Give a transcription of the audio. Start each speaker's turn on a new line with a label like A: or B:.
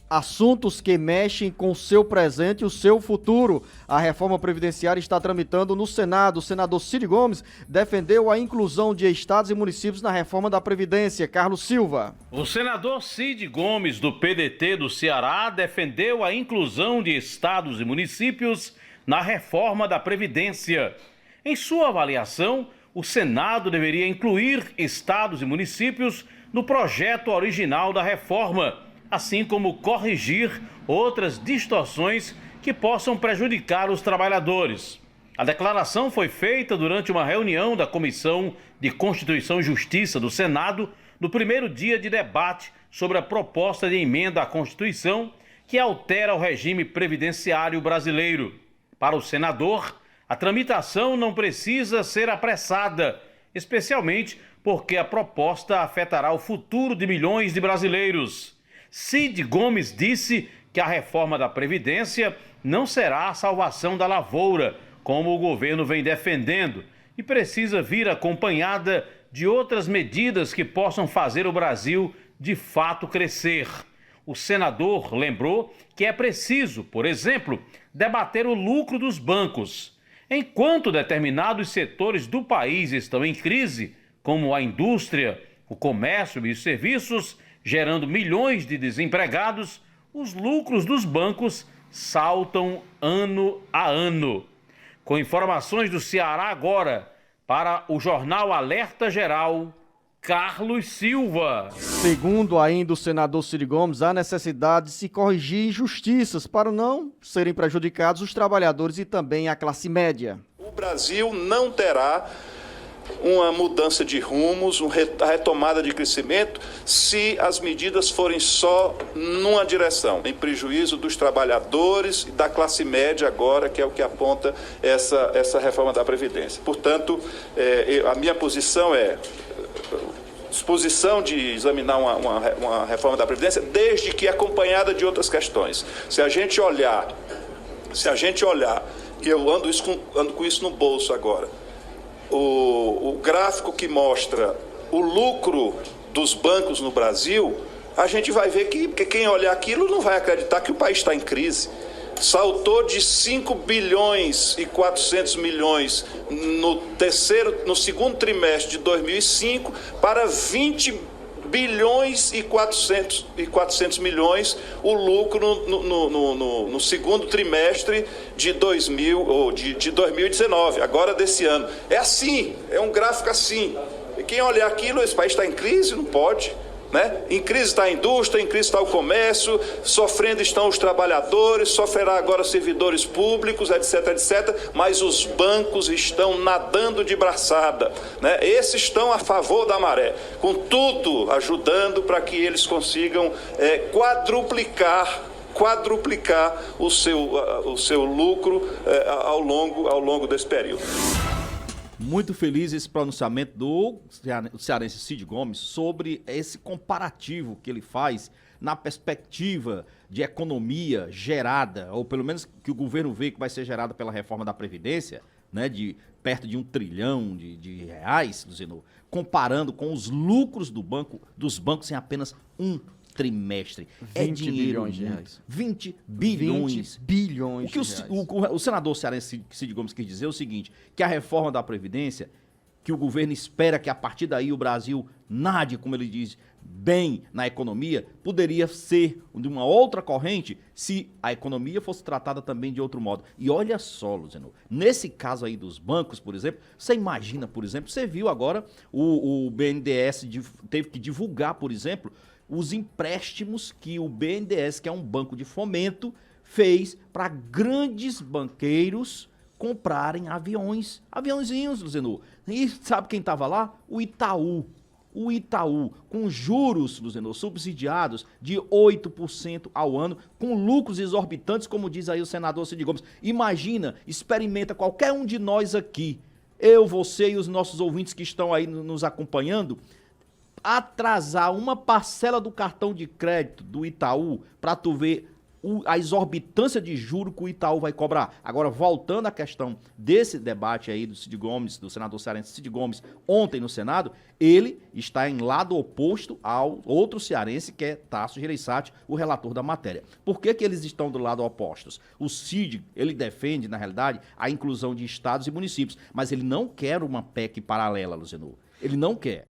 A: Assuntos que mexem com o seu presente e o seu futuro. A reforma previdenciária está tramitando no Senado. O senador Cid Gomes defendeu a inclusão de estados e municípios na reforma da Previdência. Carlos Silva.
B: O senador Cid Gomes, do PDT do Ceará, defendeu a inclusão de estados e municípios na reforma da Previdência. Em sua avaliação, o Senado deveria incluir estados e municípios no projeto original da reforma, assim como corrigir outras distorções que possam prejudicar os trabalhadores. A declaração foi feita durante uma reunião da Comissão de Constituição e Justiça do Senado, no primeiro dia de debate sobre a proposta de emenda à Constituição que altera o regime previdenciário brasileiro. Para o senador, a tramitação não precisa ser apressada, especialmente porque a proposta afetará o futuro de milhões de brasileiros. Cid Gomes disse que a reforma da Previdência não será a salvação da lavoura, como o governo vem defendendo, e precisa vir acompanhada de outras medidas que possam fazer o Brasil de fato crescer. O senador lembrou que é preciso, por exemplo, debater o lucro dos bancos. Enquanto determinados setores do país estão em crise, como a indústria, o comércio e os serviços, gerando milhões de desempregados, os lucros dos bancos saltam ano a ano. Com informações do Ceará agora, para o jornal Alerta Geral, Carlos Silva.
A: Segundo ainda o senador Cid Gomes, há necessidade de se corrigir injustiças para não serem prejudicados os trabalhadores e também a classe média.
C: O Brasil não terá uma mudança de rumos, a retomada de crescimento, se as medidas forem só numa direção, em prejuízo dos trabalhadores e da classe média agora, que é o que aponta essa reforma da Previdência. Portanto, a minha posição é disposição de examinar uma reforma da Previdência, desde que acompanhada de outras questões. Se a gente olhar, e eu ando com isso no bolso agora, o gráfico que mostra o lucro dos bancos no Brasil, a gente vai ver que quem olhar aquilo não vai acreditar que o país está em crise. Saltou de 5 bilhões e 400 milhões no segundo trimestre de 2005 para 20 bilhões e 400 milhões o lucro no segundo trimestre de 2019, agora desse ano. É assim, é um gráfico assim. E quem olhar aquilo, esse país está em crise? Não pode. Né? Em crise está a indústria, em crise está o comércio, sofrendo estão os trabalhadores, sofrerá agora os servidores públicos, etc, etc, mas os bancos estão nadando de braçada, né? Esses estão a favor da maré, contudo, ajudando para que eles consigam quadruplicar o seu lucro ao longo desse período.
D: Muito feliz esse pronunciamento do cearense Cid Gomes sobre esse comparativo que ele faz na perspectiva de economia gerada, ou pelo menos que o governo vê que vai ser gerada pela reforma da Previdência, né, de perto de 1 trilhão de reais, Luciano, comparando com os lucros dos bancos em apenas um trimestre.
A: 20 bilhões de reais.
D: 20 bilhões.
A: 20 bilhões
D: O que
A: de reais.
D: o senador cearense Cid Gomes quis dizer é o seguinte, que a reforma da Previdência, que o governo espera que a partir daí o Brasil nade, como ele diz, bem na economia, poderia ser de uma outra corrente se a economia fosse tratada também de outro modo. E olha só, Luciano, nesse caso aí dos bancos, por exemplo, você imagina, por exemplo, você viu agora o BNDES teve que divulgar, por exemplo, os empréstimos que o BNDES, que é um banco de fomento, fez para grandes banqueiros comprarem aviãozinhos, Luciano. E sabe quem estava lá? O Itaú, com juros, Luciano, subsidiados de 8% ao ano, com lucros exorbitantes, como diz aí o senador Cid Gomes. Imagina, experimenta qualquer um de nós aqui, eu, você e os nossos ouvintes que estão aí nos acompanhando, atrasar uma parcela do cartão de crédito do Itaú para tu ver a exorbitância de juro que o Itaú vai cobrar. Agora, voltando à questão desse debate aí do Cid Gomes, do senador cearense Cid Gomes, ontem no Senado, ele está em lado oposto ao outro cearense, que é Tasso Gereissati, o relator da matéria. Por que eles estão do lado opostos? O Cid, ele defende, na realidade, a inclusão de estados e municípios, mas ele não quer uma PEC paralela, Luciano. Ele não quer.